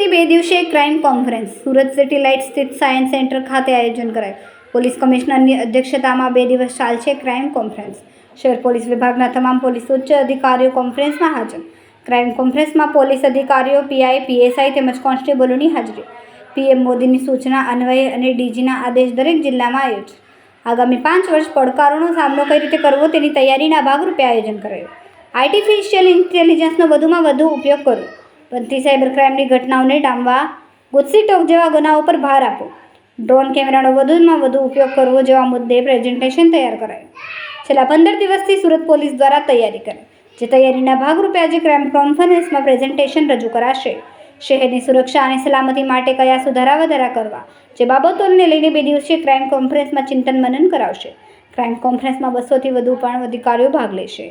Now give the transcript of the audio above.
પોલીસની 2 દિવસીય crime conference Surat city light સ્થિત સાયન્સ સેન્ટર ખાતે આયોજન કરાયું. પોલીસ કમિશનરની અધ્યક્ષતામાં 2 દિવસ ચાલશે ક્રાઇમ કોન્ફરન્સ. શહેર પોલીસ વિભાગના તમામ પોલીસ ઉચ્ચ અધિકારીઓ કોન્ફરન્સમાં હાજર. ક્રાઇમ કોન્ફરન્સમાં પોલીસ અધિકારીઓ, પીઆઈ, પીએસઆઈ તેમજ કોન્સ્ટેબલોની હાજરી. પીએમ મોદીની સૂચના અન્વયે અને ડીજીના આદેશ દરેક જિલ્લામાં આયોજન. આગામી 5 વર્ષ પડકારોનો સામનો કઈ રીતે કરવો તેની તૈયારીના ભાગરૂપે આયોજન કરાયું. આર્ટિફિશિયલ ઇન્ટેલિજન્સનો વધુમાં વધુ ઉપયોગ કરવો. બનતી સાયબર ક્રાઇમની ઘટનાઓને ડામવા ગુજસીટોક જેવા ગુનાઓ પર ભાર આપવો. ડ્રોન કેમેરાનો વધુમાં વધુ ઉપયોગ કરવો જેવા મુદ્દે પ્રેઝન્ટેશન તૈયાર કરાયું. છેલ્લા 15 દિવસથી સુરત પોલીસ દ્વારા તૈયારી કરાઈ. જે તૈયારીના ભાગરૂપે આજે ક્રાઇમ કોન્ફરન્સમાં પ્રેઝન્ટેશન રજૂ કરાશે. શહેરની સુરક્ષા અને સલામતી માટે કયા સુધારા વધારા કરવા જે બાબતોને લઈને 2 દિવસીય ક્રાઇમ કોન્ફરન્સમાં ચિંતન મનન કરાવશે. ક્રાઇમ કોન્ફરન્સમાં 200થી વધુ પણ અધિકારીઓ ભાગ લેશે.